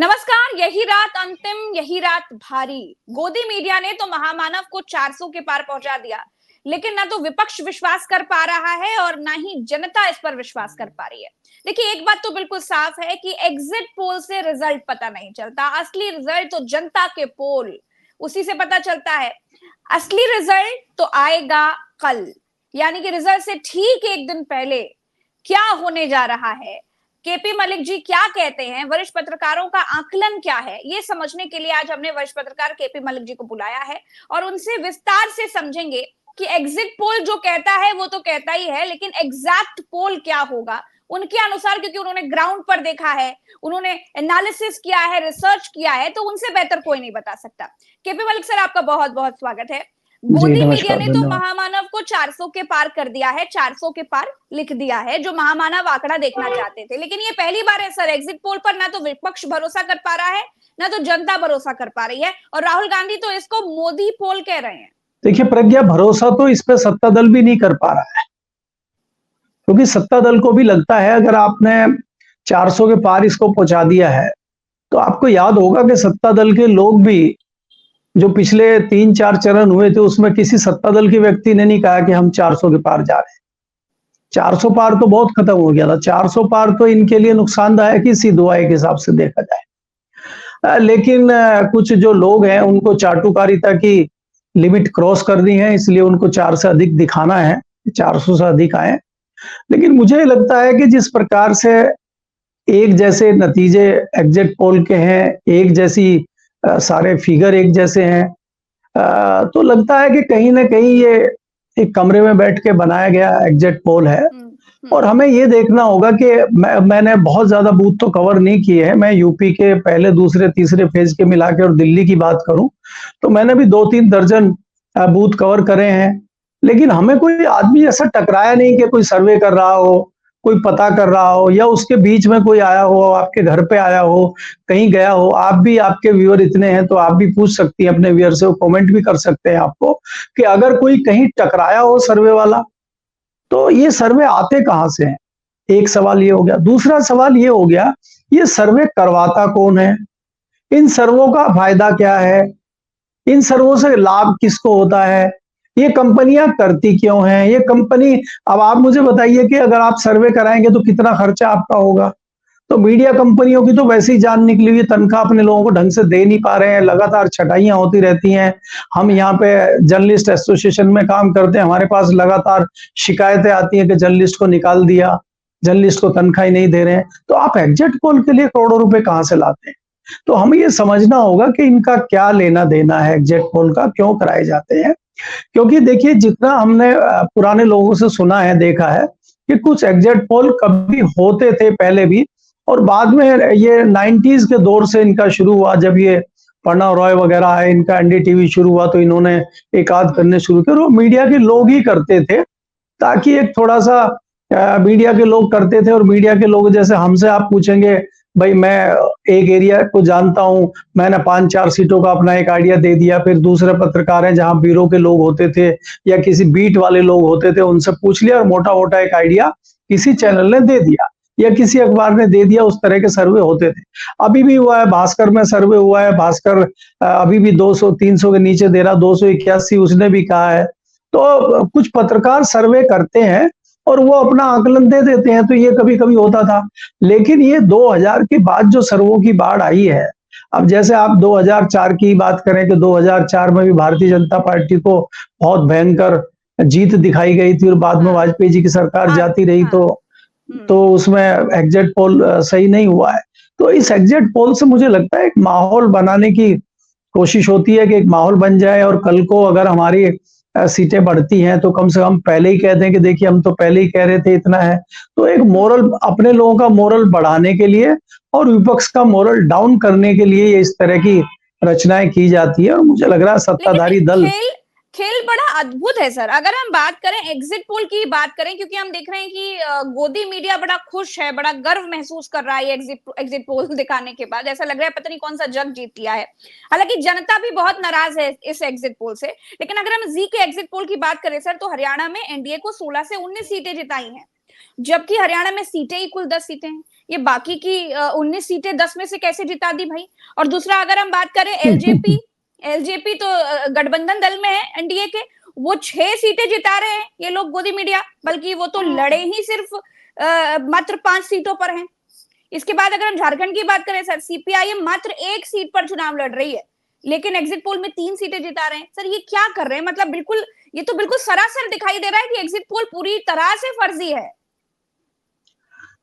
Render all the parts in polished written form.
नमस्कार। यही रात अंतिम, यही रात भारी। गोदी मीडिया ने तो महामानव को 400 के पार पहुंचा दिया, लेकिन ना तो विपक्ष विश्वास कर पा रहा है और ना ही जनता इस पर विश्वास कर पा रही है। देखिए, एक बात तो बिल्कुल साफ है कि एग्जिट पोल से रिजल्ट पता नहीं चलता। असली रिजल्ट तो जनता के पोल, उसी से पता चलता है। असली रिजल्ट तो आएगा कल, यानी कि रिजल्ट से ठीक एक दिन पहले क्या होने जा रहा है, केपी मलिक जी क्या कहते हैं, वरिष्ठ पत्रकारों का आकलन क्या है, ये समझने के लिए आज हमने वरिष्ठ पत्रकार केपी मलिक जी को बुलाया है और उनसे विस्तार से समझेंगे कि एग्जिट पोल जो कहता है वो तो कहता ही है, लेकिन एग्जैक्ट पोल क्या होगा उनके अनुसार, क्योंकि उन्होंने ग्राउंड पर देखा है, उन्होंने एनालिसिस किया है, रिसर्च किया है, तो उनसे बेहतर कोई नहीं बता सकता। केपी मलिक सर, आपका बहुत बहुत स्वागत है। जी गोदी मीडिया नमस्कार, ने तो धन्यवाद। महामानव को 400 के पार कर दिया है, 400 के पार लिख दिया है, जो महामानव आंकड़ा देखना चाहते थे। लेकिन ये पहली बार है सर, एग्जिट पोल पर ना तो विपक्ष भरोसा कर पा रहा है, ना तो जनता भरोसा कर पा रही है, और राहुल गांधी तो इसको मोदी पोल कह रहे हैं। देखिए प्रज्ञा, भरोसा तो इस पे सत्ता दल भी नहीं कर पा रहा है, क्योंकि सत्ता दल को भी लगता है अगर आपने 400 के पार इसको पहुंचा दिया है, तो आपको याद होगा कि सत्ता दल के लोग भी जो पिछले 3-4 चरण हुए थे उसमें किसी सत्ता दल के व्यक्ति ने नहीं कहा कि हम 400 के पार जा रहे हैं। 400 पार तो बहुत खत्म हो गया था। 400 पार तो इनके लिए नुकसानदायक ही सिद्ध हुआ एक हिसाब से देखा जाए। लेकिन कुछ जो लोग हैं उनको चाटुकारिता की लिमिट क्रॉस कर दी है, इसलिए उनको 4 से अधिक दिखाना है, 400 से अधिक आए। लेकिन मुझे लगता है कि जिस प्रकार से एक जैसे नतीजे एग्जिट पोल के हैं, एक जैसी सारे फिगर एक जैसे हैं, तो लगता है कि कहीं ना कहीं ये एक कमरे में बैठ के बनाया गया एग्जिट पोल है। और हमें ये देखना होगा कि मैंने बहुत ज्यादा बूथ तो कवर नहीं किए हैं। मैं यूपी के पहले, दूसरे, तीसरे फेज के मिला के और दिल्ली की बात करूं तो मैंने भी 2-3 दर्जन बूथ कवर करे हैं। लेकिन हमें कोई आदमी ऐसा टकराया नहीं कि कोई सर्वे कर रहा हो, कोई पता कर रहा हो, या उसके बीच में कोई आया हो, आपके घर पे आया हो, कहीं गया हो। आप भी, आपके व्यूअर इतने हैं तो आप भी पूछ सकती हैं अपने व्यूअर से, वो कमेंट भी कर सकते हैं आपको कि अगर कोई कहीं टकराया हो सर्वे वाला, तो ये सर्वे आते कहां से हैं? एक सवाल ये हो गया। दूसरा सवाल ये हो गया, ये सर्वे करवाता कौन है? इन सर्वों का फायदा क्या है? इन सर्वों से लाभ किसको होता है? ये कंपनियां करती क्यों हैं? ये कंपनी, अब आप मुझे बताइए कि अगर आप सर्वे कराएंगे तो कितना खर्चा आपका होगा? तो मीडिया कंपनियों की तो वैसे ही जान निकली हुई है, तनख्वाह अपने लोगों को ढंग से दे नहीं पा रहे हैं, लगातार छटाइयां होती रहती हैं। हम यहाँ पे जर्नलिस्ट एसोसिएशन में काम करते हैं, हमारे पास लगातार शिकायतें आती हैं कि जर्नलिस्ट को निकाल दिया, जर्नलिस्ट को तनख्वाह ही नहीं दे रहे हैं। तो आप एग्जिट पोल के लिए करोड़ों रुपए कहाँ से लाते हैं? तो हमें ये समझना होगा कि इनका क्या लेना देना है, एग्जिट पोल का क्यों कराए जाते हैं। क्योंकि देखिए, जितना हमने पुराने लोगों से सुना है, देखा है कि कुछ एग्जिट पोल कभी होते थे पहले भी, और बाद में ये 90s के दौर से इनका शुरू हुआ। जब ये प्रणव रॉय वगैरह आए, इनका एनडीटीवी शुरू हुआ, तो इन्होंने एक आध करने शुरू किए, और वो मीडिया के लोग ही करते थे, ताकि एक थोड़ा सा मीडिया के लोग करते थे। और मीडिया के लोग, जैसे हमसे आप पूछेंगे, भाई मैं एक एरिया को जानता हूं, मैंने 5-4 सीटों का अपना एक आइडिया दे दिया। फिर दूसरे पत्रकार हैं जहां ब्यूरो के लोग होते थे या किसी बीट वाले लोग होते थे, उनसे पूछ लिया और मोटा मोटा एक आइडिया किसी चैनल ने दे दिया या किसी अखबार ने दे दिया। उस तरह के सर्वे होते थे। अभी भी हुआ है, भास्कर में सर्वे हुआ है, भास्कर अभी भी 200-300 के नीचे दे रहा, 281 उसने भी कहा है। तो कुछ पत्रकार सर्वे करते हैं और वो अपना आकलन दे देते हैं, तो ये कभी कभी होता था। लेकिन ये 2000 के बाद जो सर्वों की बाढ़ आई है, अब जैसे आप 2004 की बात करें कि 2004 में भी भारतीय जनता पार्टी को बहुत भयंकर जीत दिखाई गई थी, और बाद में वाजपेयी जी की सरकार जाती रही, तो उसमें एग्जिट पोल सही नहीं हुआ है। तो इस एग्जिट पोल से मुझे लगता है एक माहौल बनाने की कोशिश होती है कि एक माहौल बन जाए, और कल को अगर हमारी सीटें बढ़ती हैं तो कम से कम पहले ही कह दें कि देखिए हम तो पहले ही कह रहे थे इतना है। तो एक मोरल, अपने लोगों का मोरल बढ़ाने के लिए और विपक्ष का मोरल डाउन करने के लिए ये इस तरह की रचनाएं की जाती है। और मुझे लग रहा है सत्ताधारी लेकिन दल, खेल खेल बड़ा अद्भुत है सर। अगर हम बात करें, एग्जिट पोल की बात करें, क्योंकि हम देख रहे हैं कि गोदी मीडिया बड़ा खुश है, बड़ा गर्व महसूस कर रहा है एग्जिट पोल दिखाने के बाद। ऐसा लग रहा है पता नहीं कौन सा जग जीत लिया है। हालांकि जनता भी बहुत नाराज है इस एग्जिट पोल से। लेकिन अगर हम जी के एग्जिट पोल की बात करें सर, तो हरियाणा में एनडीए को 16 से 19 सीटें जिताई हैं, जबकि हरियाणा में सीटें ही कुल 10 सीटें हैं। ये बाकी की 19 सीटें 10 में से कैसे जिता दी भाई? और दूसरा अगर हम बात करें एलजेपी, एलजेपी तो गठबंधन दल में है एनडीए के, वो 6 सीटें जिता रहे हैं ये लोग गोदी मीडिया, बल्कि वो तो लड़े ही सिर्फ मात्र 5 सीटों पर हैं। इसके बाद अगर हम झारखंड की बात करें सर, सीपीआईएम मात्र 1 सीट पर चुनाव लड़ रही है, लेकिन एग्जिट पोल में 3 सीटें जिता रहे हैं। सर ये क्या कर रहे हैं? मतलब बिल्कुल, ये तो बिल्कुल सरासर दिखाई दे रहा है कि एग्जिट पोल पूरी तरह से फर्जी है।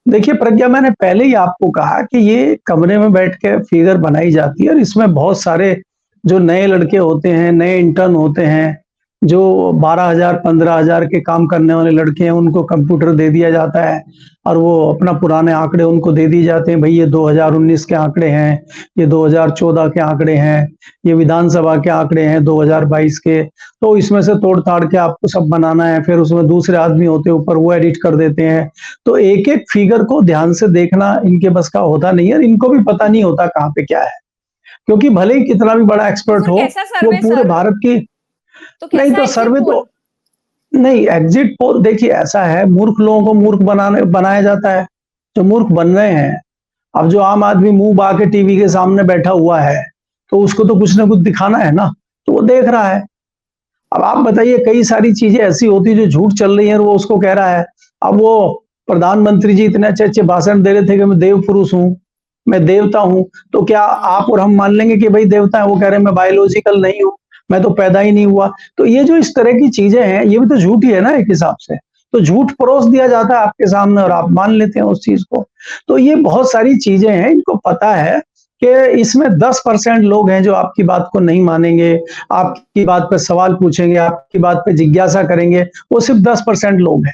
देखिए प्रज्ञा, मैंने पहले ही आपको कहा कि ये कमरे में बैठ के फिगर बनाई जाती है और इसमें बहुत सारे जो नए लड़के होते हैं, नए इंटर्न होते हैं, जो 12,000 15,000 के काम करने वाले लड़के हैं, उनको कंप्यूटर दे दिया जाता है और वो अपना पुराने आंकड़े उनको दे दिए जाते हैं। भाई ये 2019 के आंकड़े हैं, ये 2014 के आंकड़े हैं, ये विधानसभा के आंकड़े हैं 2022 के, तो इसमें से तोड़ ताड़ के आपको सब बनाना है। फिर उसमें दूसरे आदमी होते हैं ऊपर, वो एडिट कर देते हैं। तो एक एक फिगर को ध्यान से देखना इनके बस का होता नहीं है, इनको भी पता नहीं होता कहाँ पे क्या है, क्योंकि भले ही कितना भी बड़ा एक्सपर्ट हो, वो पूरे भारत की नहीं तो सर्वे तो नहीं। एग्जिट पोल देखिए ऐसा है, मूर्ख लोगों को मूर्ख बनाया जाता है, जो मूर्ख बन रहे हैं। अब जो आम आदमी मुंह बा के टीवी के सामने बैठा हुआ है, तो उसको तो कुछ ना कुछ दिखाना है ना, तो वो देख रहा है। अब आप बताइए, कई सारी चीजें ऐसी होती है जो झूठ चल रही है और वो उसको कह रहा है। अब वो प्रधानमंत्री जी इतने अच्छे अच्छे भाषण दे रहे थे कि मैं देव पुरुष हूँ, मैं देवता हूं, तो क्या आप और हम मान लेंगे कि भाई देवता है? वो कह रहे हैं मैं बायोलॉजिकल नहीं हूं, मैं तो पैदा ही नहीं हुआ। तो ये जो इस तरह की चीजें हैं, ये भी तो झूठ ही है ना एक हिसाब से। तो झूठ परोस दिया जाता है आपके सामने और आप मान लेते हैं उस चीज को। तो ये बहुत सारी चीजें हैं, इनको पता है कि इसमें 10% लोग हैं जो आपकी बात को नहीं मानेंगे, आपकी बात पे सवाल पूछेंगे, आपकी बात पे जिज्ञासा करेंगे। वो सिर्फ 10% लोग हैं।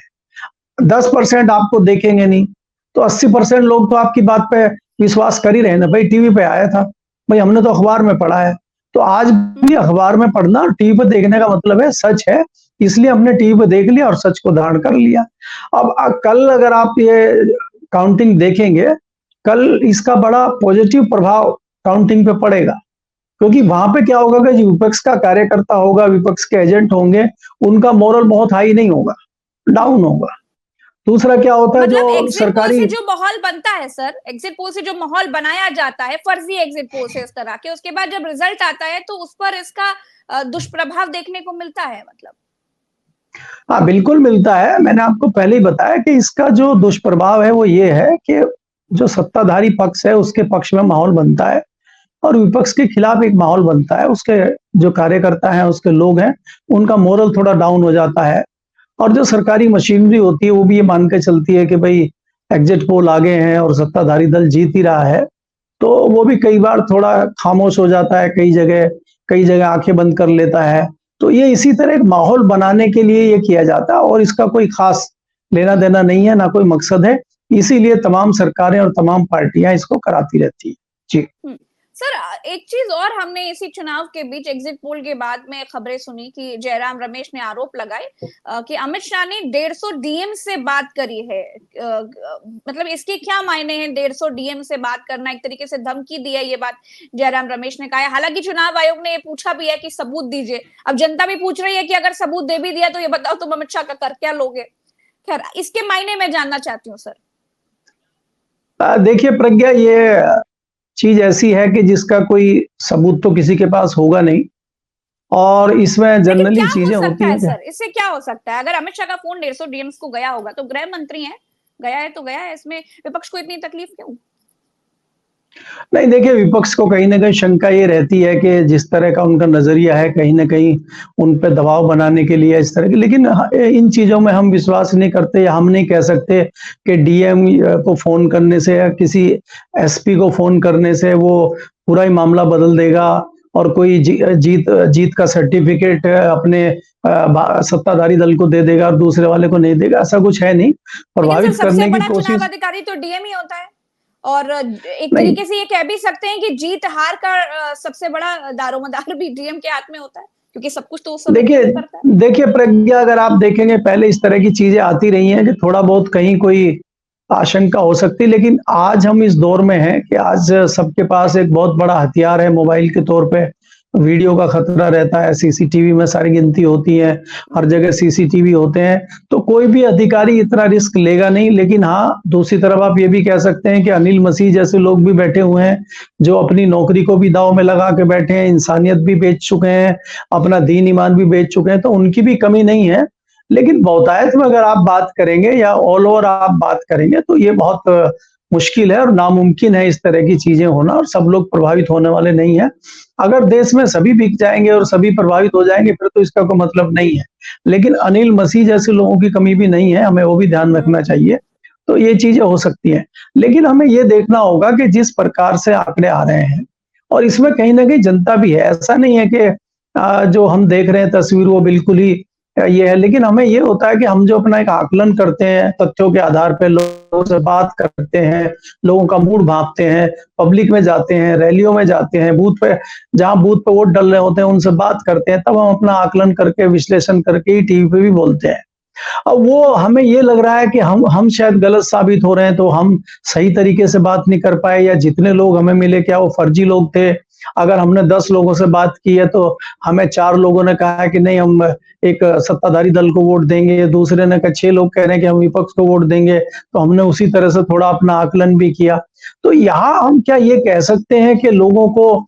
10% आपको देखेंगे नहीं, तो 80% लोग तो आपकी बात पे विश्वास कर ही रहे ना। भाई टीवी पे आया था, भाई हमने तो अखबार में पढ़ा है। तो आज भी अखबार में पढ़ना और टीवी पे देखने का मतलब है सच है, इसलिए हमने टीवी पे देख लिया और सच को धारण कर लिया। अब कल अगर आप ये काउंटिंग देखेंगे, कल इसका बड़ा पॉजिटिव प्रभाव काउंटिंग पे पड़ेगा, क्योंकि वहां पे क्या होगा कि विपक्ष का कार्यकर्ता होगा, विपक्ष के एजेंट होंगे, उनका मोरल बहुत हाई नहीं होगा, डाउन होगा। दूसरा क्या होता है, मतलब जो सरकारी से जो माहौल बनता है सर, एग्जिट पोल से जो माहौल बनाया जाता है, फर्जी एग्जिट पोल से इस तरह के, उसके बाद जब रिजल्ट आता है तो उस पर इसका दुष्प्रभाव देखने को मिलता है। मतलब हाँ बिल्कुल मिलता है। मैंने आपको पहले ही बताया कि इसका जो दुष्प्रभाव है वो ये है कि जो सत्ताधारी पक्ष है उसके पक्ष में माहौल बनता है और विपक्ष के खिलाफ एक माहौल बनता है। उसके जो कार्यकर्ता हैं, उसके लोग हैं, उनका मोरल थोड़ा डाउन हो जाता है। और जो सरकारी मशीनरी होती है वो भी ये मान के चलती है कि भाई एग्जिट पोल आगे हैं और सत्ताधारी दल जीत ही रहा है, तो वो भी कई बार थोड़ा खामोश हो जाता है, कई जगह आंखें बंद कर लेता है। तो ये इसी तरह एक माहौल बनाने के लिए ये किया जाता है और इसका कोई खास लेना देना नहीं है, ना कोई मकसद है। इसीलिए तमाम सरकारें और तमाम पार्टियां इसको कराती रहती है। जी सर, एक चीज और हमने इसी चुनाव के बीच एग्जिट पोल के बाद में खबरें सुनी कि जयराम रमेश ने आरोप लगाए कि अमित शाह ने 150 डीएम से बात करी है। मतलब इसके क्या मायने हैं? 150 डीएम से बात करना, एक तरीके से धमकी दी है, ये बात जयराम रमेश ने कहा है। हालांकि चुनाव आयोग ने ये पूछा भी है कि सबूत दीजिए। अब जनता भी पूछ रही है कि अगर सबूत दे भी दिया तो ये बताओ तुम अमित शाह का कर क्या लोगे? खैर, इसके मायने में जानना चाहती हूँ सर। देखिए प्रज्ञा, ये चीज ऐसी है कि जिसका कोई सबूत तो किसी के पास होगा नहीं और इसमें जनरली चीजें होती हैं। सर, इससे क्या हो सकता है? अगर अमित शाह का फोन 150 डीएम्स को गया होगा तो गृह मंत्री हैं, गया है तो गया है, इसमें विपक्ष को इतनी तकलीफ क्यों? नहीं, देखिए विपक्ष को कहीं ना कहीं शंका ये रहती है कि जिस तरह का उनका नजरिया है, कहीं ना कहीं उन पे दबाव बनाने के लिए इस तरह की। लेकिन इन चीजों में हम विश्वास नहीं करते, या हम नहीं कह सकते कि डीएम को फोन करने से या किसी एसपी को फोन करने से वो पूरा ही मामला बदल देगा और कोई जीत का सर्टिफिकेट अपने सत्ताधारी दल को दे देगा और दूसरे वाले को नहीं देगा। ऐसा कुछ है नहीं। प्रभावित करने की कोशिश, चुनाव अधिकारी तो डीएम ही होता है और एक तरीके से ये कह भी सकते हैं कि जीत हार का सबसे बड़ा दारोमदार भी डीएम के हाथ में होता है, क्योंकि सब कुछ तो देखिए प्रज्ञा, अगर आप देखेंगे पहले इस तरह की चीजें आती रही हैं कि थोड़ा बहुत कहीं कोई आशंका हो सकती है, लेकिन आज हम इस दौर में हैं कि आज सबके पास एक बहुत बड़ा हथियार है मोबाइल के तौर पे, वीडियो का खतरा रहता है, सीसीटीवी में सारी गिनती होती है, हर जगह सीसीटीवी होते हैं, तो कोई भी अधिकारी इतना रिस्क लेगा नहीं। लेकिन हाँ, दूसरी तरफ आप ये भी कह सकते हैं कि अनिल मसीह जैसे लोग भी बैठे हुए हैं, जो अपनी नौकरी को भी दांव में लगा के बैठे हैं, इंसानियत भी बेच चुके हैं, अपना दीन ईमान भी बेच चुके हैं, तो उनकी भी कमी नहीं है। लेकिन बहुतायत में अगर आप बात करेंगे या ऑल ओवर आप बात करेंगे, तो ये बहुत मुश्किल है और नामुमकिन है इस तरह की चीजें होना, और सब लोग प्रभावित होने वाले नहीं है। अगर देश में सभी बिक जाएंगे और सभी प्रभावित हो जाएंगे, फिर तो इसका कोई मतलब नहीं है। लेकिन अनिल मसीह जैसे लोगों की कमी भी नहीं है, हमें वो भी ध्यान रखना चाहिए। तो ये चीजें हो सकती हैं, लेकिन हमें ये देखना होगा कि जिस प्रकार से आंकड़े आ रहे हैं, और इसमें कहीं ना कहीं जनता भी है। ऐसा नहीं है कि जो हम देख रहे हैं तस्वीर वो बिल्कुल ही ये है, लेकिन हमें ये होता है कि हम जो अपना एक आकलन करते हैं, तथ्यों के आधार पर लोगों से बात करते हैं, लोगों का मूड भांपते हैं, पब्लिक में जाते हैं, रैलियों में जाते हैं, बूथ पे जहां बूथ पे वोट डल रहे होते हैं उनसे बात करते हैं, तब हम अपना आकलन करके विश्लेषण करके ही टीवी पे भी बोलते हैं। अब वो हमें ये लग रहा है कि हम शायद गलत साबित हो रहे हैं, तो हम सही तरीके से बात नहीं कर पाए, या जितने लोग हमें मिले क्या वो फर्जी लोग थे। अगर हमने 10 लोगों से बात की है तो हमें 4 लोगों ने कहा है कि नहीं हम एक सत्ताधारी दल को वोट देंगे, दूसरे ने कहा 6 लोग कह रहे हैं कि हम विपक्ष को वोट देंगे, तो हमने उसी तरह से थोड़ा अपना आकलन भी किया। तो यहाँ हम क्या ये कह सकते हैं कि लोगों को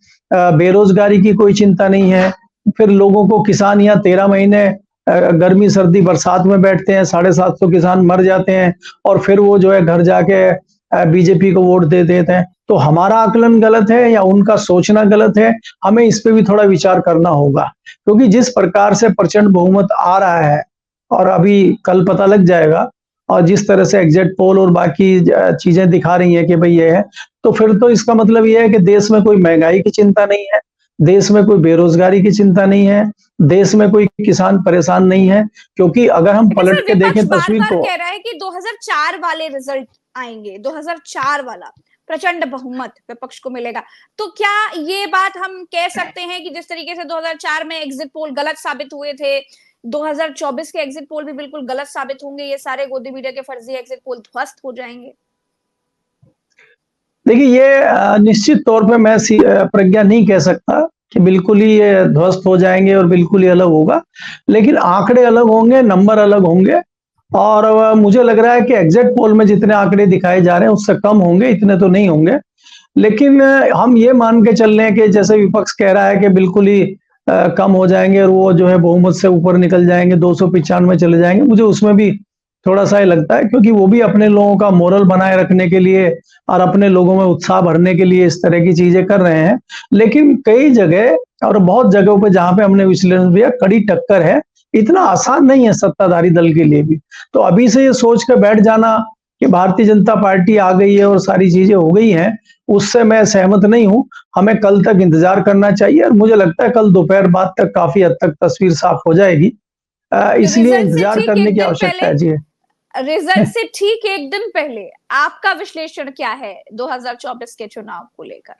बेरोजगारी की कोई चिंता नहीं है, फिर लोगों को किसान यहाँ 13 महीने गर्मी सर्दी बरसात में बैठते हैं, 750 किसान मर जाते हैं, और फिर वो जो है घर जाके बीजेपी को वोट दे देते हैं। तो हमारा आकलन गलत है या उनका सोचना गलत है, हमें इस पे भी थोड़ा विचार करना होगा। क्योंकि जिस प्रकार से प्रचंड बहुमत आ रहा है, और अभी कल पता लग जाएगा, और जिस तरह से एग्जिट पोल और बाकी चीजें दिखा रही हैं कि भाई ये है, तो फिर तो इसका मतलब ये है कि देश में कोई महंगाई की चिंता नहीं है, देश में कोई बेरोजगारी की चिंता नहीं है, देश में कोई किसान परेशान नहीं है। क्योंकि अगर हम पलट के देखें तस्वीर को, कह रहा है कि 2004 वाले रिजल्ट आएंगे, 2004 वाला प्रचंड बहुमत विपक्ष को मिलेगा। तो क्या ये बात हम कह सकते हैं कि जिस तरीके से 2004 में एग्जिट पोल गलत साबित हुए थे, 2024 के एग्जिट पोल भी बिल्कुल गलत साबित होंगे, ये सारे गोदी मीडिया के फर्जी एग्जिट पोल ध्वस्त हो जाएंगे? देखिए, ये निश्चित तौर पे मैं प्रज्ञा नहीं कह सकता कि बिल्कुल ही ये ध्वस्त हो जाएंगे और बिल्कुल ही अलग होगा, लेकिन आंकड़े अलग होंगे, नंबर अलग होंगे, और मुझे लग रहा है कि एग्जिट पोल में जितने आंकड़े दिखाए जा रहे हैं उससे कम होंगे, इतने तो नहीं होंगे। लेकिन हम ये मान के चल रहे हैं कि जैसे विपक्ष कह रहा है कि बिल्कुल ही कम हो जाएंगे और वो जो है बहुमत से ऊपर निकल जाएंगे, 295 चले जाएंगे, मुझे उसमें भी थोड़ा सा लगता है, क्योंकि वो भी अपने लोगों का मोरल बनाए रखने के लिए और अपने लोगों में उत्साह भरने के लिए इस तरह की चीजें कर रहे हैं। लेकिन कई जगह और बहुत जगहों पे जहां पे हमने विश्लेषण किया, कड़ी टक्कर है, इतना आसान नहीं है सत्ताधारी दल के लिए भी। तो अभी से ये सोच कर बैठ जाना कि भारतीय जनता पार्टी आ गई है और सारी चीजें हो गई हैं, उससे मैं सहमत नहीं हूं। हमें कल तक इंतजार करना चाहिए, और मुझे लगता है कल दोपहर बाद तक काफी हद तक तस्वीर साफ हो जाएगी, इसलिए इंतजार करने की आवश्यकता है। जी, रिजल्ट से ठीक एक दिन पहले आपका विश्लेषण क्या है 2024 के चुनाव को लेकर?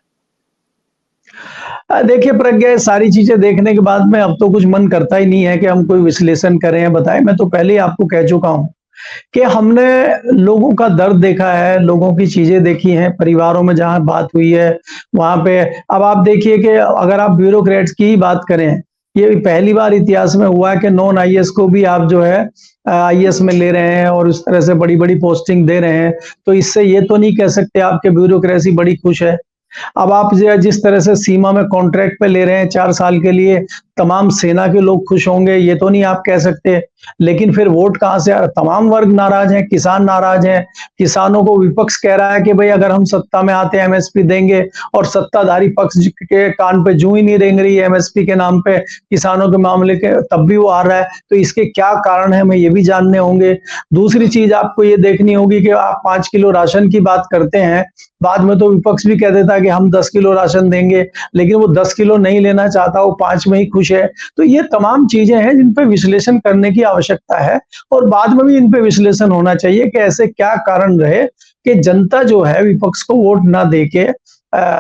देखिए प्रज्ञा, सारी चीजें देखने के बाद में अब तो कुछ मन करता ही नहीं है कि हम कोई विश्लेषण करें या बताएं। मैं तो पहले ही आपको कह चुका हूं कि हमने लोगों का दर्द देखा है, लोगों की चीजें देखी हैं, परिवारों में जहां बात हुई है वहां पे। अब आप देखिए कि अगर आप ब्यूरोक्रेट्स की ही बात करें, ये पहली बार इतिहास में हुआ है कि नॉन आईएएस को भी आप जो है आईएएस में ले रहे हैं और उस तरह से बड़ी बड़ी पोस्टिंग दे रहे हैं। तो इससे ये तो नहीं कह सकते आपके ब्यूरोक्रेसी बड़ी खुश है। अब आप जिस तरह से सीमा में कॉन्ट्रैक्ट पे ले रहे हैं 4 साल के लिए, तमाम सेना के लोग खुश होंगे, ये तो नहीं आप कह सकते। लेकिन फिर वोट कहां से? तमाम वर्ग नाराज हैं, किसान नाराज हैं। किसानों को विपक्ष कह रहा है कि भाई अगर हम सत्ता में आते हैं एमएसपी देंगे, और सत्ताधारी पक्ष के कान पे जूं ही नहीं रेंग रही है एमएसपी के नाम पे किसानों के मामले के, तब भी वो आ रहा है। तो इसके क्या कारण है, हमें ये भी जानने होंगे। दूसरी चीज आपको ये देखनी होगी कि आप 5 किलो राशन की बात करते हैं, बाद में तो विपक्ष भी कह देता है कि हम 10 किलो राशन देंगे, लेकिन वो 10 किलो नहीं लेना चाहता, वो 5 में ही खुश है। तो ये तमाम चीजें हैं जिन पे विश्लेषण करने की आवश्यकता है, और बाद में भी इन पे विश्लेषण होना चाहिए कि ऐसे क्या कारण रहे कि जनता जो है विपक्ष को वोट ना देके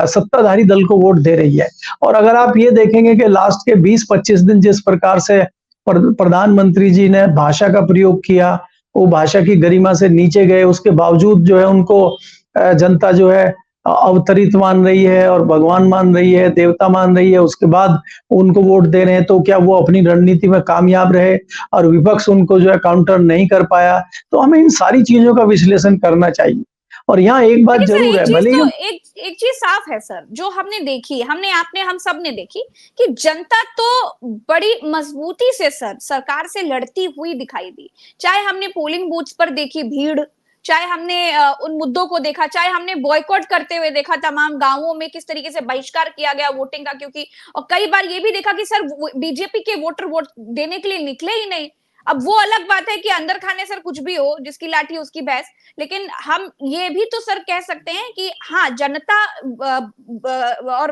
सत्ताधारी दल को वोट दे रही है। और अगर आप ये देखेंगे कि लास्ट के 20-25 दिन जिस प्रकार से प्रधानमंत्री जी ने भाषा का प्रयोग किया, वो भाषा की गरिमा से नीचे गए, उसके बावजूद जो है उनको जनता जो है अवतरित मान रही है और भगवान मान रही है, देवता मान रही है, उसके बाद उनको वोट दे रहे हैं, तो क्या वो अपनी रणनीति में कामयाब रहे और विपक्ष उनको जो है काउंटर नहीं कर पाया? तो हमें इन सारी चीजों का विश्लेषण करना चाहिए। और यहाँ एक बात लेकिन सर जरूर एक है, चीज भले ही तो हम एक चीज साफ है सर, जो हमने देखी, हमने आपने हम सब ने देखी कि जनता तो बड़ी मजबूती से सर सरकार से लड़ती हुई दिखाई दी। चाहे हमने पोलिंग बूथ्स पर देखी भीड़, चाहे हमने उन मुद्दों को देखा, चाहे हमने बॉयकॉट करते हुए देखा तमाम गांवों में किस तरीके से बहिष्कार किया गया वोटिंग का, क्योंकि और कई बार ये भी देखा कि सर बीजेपी के वोटर वोट देने के लिए निकले ही नहीं। अब वो अलग बात है कि अंदर खाने सर कुछ भी हो, जिसकी लाठी उसकी भैंस, लेकिन हम ये भी तो सर कह सकते हैं कि हाँ जनता और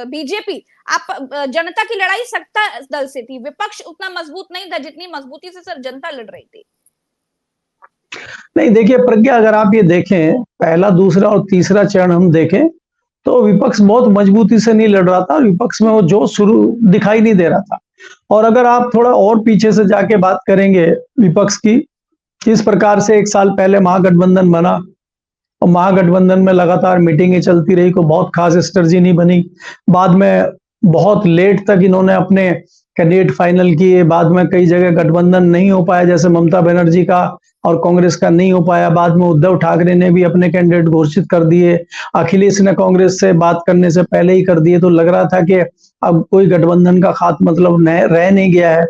बीजेपी, आप जनता की लड़ाई सत्ता दल से थी, विपक्ष उतना मजबूत नहीं था जितनी मजबूती से सर जनता लड़ रही थी। नहीं, देखिए प्रज्ञा, अगर आप ये देखें पहला, दूसरा और तीसरा चरण हम देखें तो विपक्ष बहुत मजबूती से नहीं लड़ रहा था, विपक्ष में वो जोश शुरू दिखाई नहीं दे रहा था। और अगर आप थोड़ा और पीछे से जाके बात करेंगे विपक्ष की, किस प्रकार से 1 साल पहले महागठबंधन बना और महागठबंधन में लगातार मीटिंगें चलती रही, को बहुत खास स्ट्रेटजी नहीं बनी। बाद में बहुत लेट तक इन्होंने अपने कैंडिडेट फाइनल किए, बाद में कई जगह गठबंधन नहीं हो पाया, जैसे ममता बनर्जी का और कांग्रेस का नहीं हो पाया। बाद में उद्धव ठाकरे ने भी अपने कैंडिडेट घोषित कर दिए, अखिलेश ने कांग्रेस से बात करने से पहले ही कर दिए, तो लग रहा था कि अब कोई गठबंधन का खास मतलब रह नहीं गया है।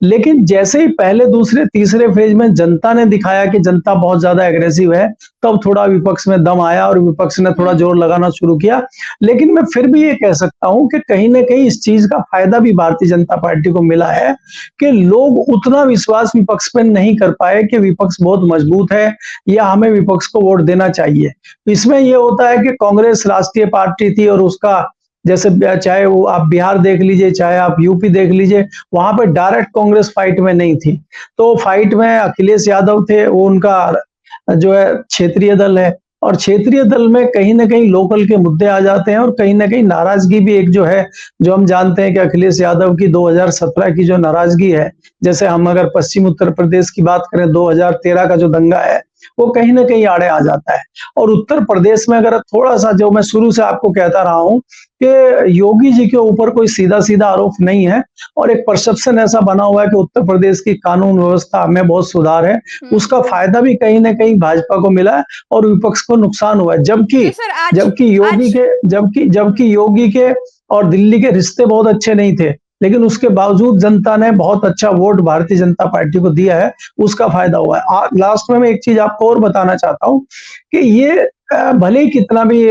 लेकिन जैसे ही पहले, दूसरे, तीसरे फेज में जनता ने दिखाया कि जनता बहुत ज्यादा एग्रेसिव है, तब थोड़ा विपक्ष में दम आया और विपक्ष ने थोड़ा जोर लगाना शुरू किया। लेकिन मैं फिर भी ये कह सकता हूं कि कहीं ना कहीं इस चीज का फायदा भी भारतीय जनता पार्टी को मिला है कि लोग उतना विश्वास विपक्ष पर नहीं कर पाए कि विपक्ष बहुत मजबूत है या हमें विपक्ष को वोट देना चाहिए। इसमें यह होता है कि कांग्रेस राष्ट्रीय पार्टी थी और उसका, जैसे चाहे वो आप बिहार देख लीजिए, चाहे आप यूपी देख लीजिए, वहां पे डायरेक्ट कांग्रेस फाइट में नहीं थी। तो फाइट में अखिलेश यादव थे, वो उनका जो है क्षेत्रीय दल है, और क्षेत्रीय दल में कहीं ना कहीं लोकल के मुद्दे आ जाते हैं और कहीं ना कहीं नाराजगी भी एक जो है, जो हम जानते हैं कि अखिलेश यादव की 2017 की जो नाराजगी है, जैसे हम अगर पश्चिम उत्तर प्रदेश की बात करें, 2013 का जो दंगा है, वो कहीं ना कहीं आड़े आ जाता है। और उत्तर प्रदेश में अगर थोड़ा सा, जो मैं शुरू से आपको कहता रहा हूं कि योगी जी के ऊपर कोई सीधा सीधा आरोप नहीं है और एक परसेप्शन ऐसा बना हुआ है कि उत्तर प्रदेश की कानून व्यवस्था में बहुत सुधार है, उसका फायदा भी कहीं ना कहीं भाजपा को मिला है और विपक्ष को नुकसान हुआ है। जबकि जबकि योगी के और दिल्ली के रिश्ते बहुत अच्छे नहीं थे, लेकिन उसके बावजूद जनता ने बहुत अच्छा वोट भारतीय जनता पार्टी को दिया है, उसका फायदा हुआ है। लास्ट में मैं एक चीज आपको और बताना चाहता हूं कि ये भले ही कितना भी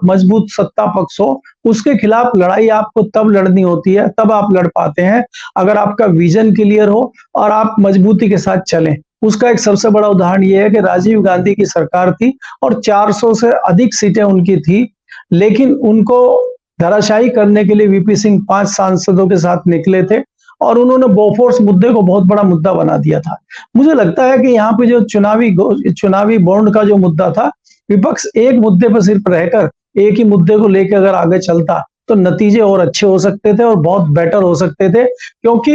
मजबूत सत्ता पक्ष हो, उसके खिलाफ लड़ाई आपको तब लड़नी होती है, तब आप लड़ पाते हैं अगर आपका विजन क्लियर हो और आप मजबूती के साथ चलें। उसका एक सबसे बड़ा उदाहरण ये है कि राजीव गांधी की सरकार थी और 400 से अधिक सीटें उनकी थी, लेकिन उनको धराशायी करने के लिए वीपी सिंह 5 सांसदों के साथ निकले थे और उन्होंने बोफोर्स मुद्दे को बहुत बड़ा मुद्दा बना दिया था। मुझे लगता है कि यहाँ पे जो चुनावी बॉन्ड का जो मुद्दा था, विपक्ष एक मुद्दे पर सिर्फ रहकर एक ही मुद्दे को लेकर अगर आगे चलता तो नतीजे और अच्छे हो सकते थे और बहुत बेटर हो सकते थे, क्योंकि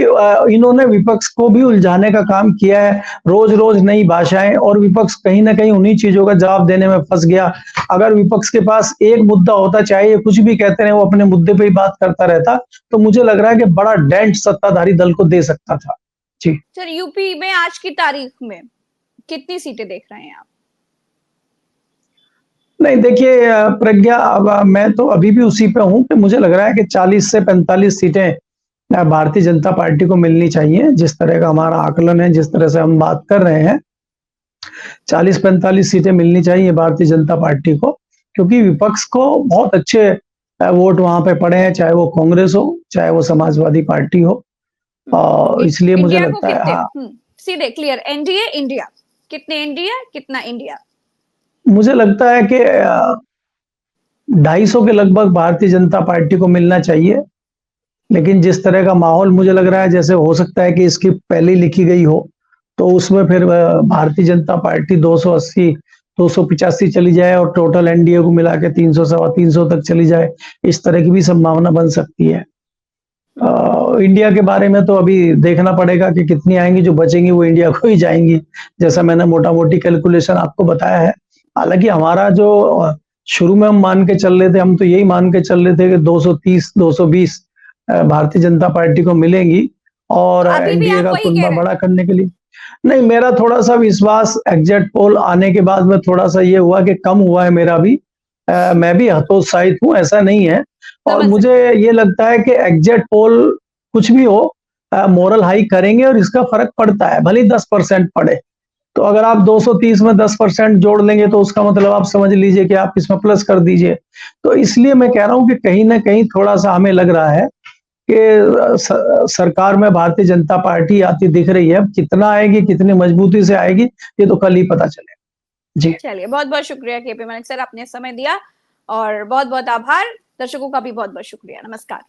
इन्होंने विपक्ष को भी उलझाने का काम किया है, रोज रोज नई भाषाएं, और विपक्ष कहीं ना कहीं उन्हीं चीजों का जवाब देने में फंस गया। अगर विपक्ष के पास एक मुद्दा होता, चाहे ये कुछ भी कहते रहे, वो अपने मुद्दे पे ही बात करता रहता, तो मुझे लग रहा है कि बड़ा डेंट सत्ताधारी दल को दे सकता था। जी सर, यूपी में आज की तारीख में कितनी सीटें देख रहे हैं आप? नहीं, देखिए प्रज्ञा, अब मैं तो अभी भी उसी पे हूं कि मुझे लग रहा है कि 40 से 45 सीटें भारतीय जनता पार्टी को मिलनी चाहिए। जिस तरह का हमारा आकलन है, जिस तरह से हम बात कर रहे हैं, 40-45 सीटें मिलनी चाहिए भारतीय जनता पार्टी को, क्योंकि विपक्ष को बहुत अच्छे वोट वहां पे पड़े हैं, चाहे वो कांग्रेस हो, चाहे वो समाजवादी पार्टी हो, और इसलिए मुझे लगता है, हाँ, सीधे क्लियर, एनडीए इंडिया, कितने इंडिया, कितना इंडिया? मुझे लगता है कि 250 के लगभग भारतीय जनता पार्टी को मिलना चाहिए। लेकिन जिस तरह का माहौल मुझे लग रहा है, जैसे हो सकता है कि इसकी पहले लिखी गई हो, तो उसमें फिर भारतीय जनता पार्टी 280-285 चली जाए और टोटल एनडीए को मिला के 300-325 तक चली जाए, इस तरह की भी संभावना बन सकती है। इंडिया के बारे में तो अभी देखना पड़ेगा कि कितनी आएंगी, जो बचेंगी वो इंडिया को ही जाएंगी, जैसा मैंने मोटा मोटी कैलकुलेशन आपको बताया है। हालांकि हमारा जो शुरू में हम मान के चल रहे थे, हम तो यही मान के चल रहे थे कि 230 220 भारतीय जनता पार्टी को मिलेंगी और अभी भी एनडीए आप का वही कह कुनबा रहे हैं? बड़ा करने के लिए। नहीं, मेरा थोड़ा सा विश्वास एग्जिट पोल आने के बाद में थोड़ा सा ये हुआ कि कम हुआ है मेरा भी। मैं भी हतोत्साहित हूँ, ऐसा नहीं है। और समझ मुझे ये लगता है कि एग्जिट पोल कुछ भी हो, मोरल हाई करेंगे और इसका फर्क पड़ता है, भले ही 10% पड़े। तो अगर आप 230 में 10% जोड़ लेंगे तो उसका मतलब आप समझ लीजिए कि आप इसमें प्लस कर दीजिए। तो इसलिए मैं कह रहा हूं कि कहीं ना कहीं थोड़ा सा हमें लग रहा है कि सरकार में भारतीय जनता पार्टी आती दिख रही है। कितना आएगी, कितनी मजबूती से आएगी, ये तो कल ही पता चलेगा। जी चलिए, बहुत बहुत शुक्रिया केपी मलिक सर, आपने समय दिया और बहुत बहुत आभार। दर्शकों का भी बहुत बहुत शुक्रिया। नमस्कार।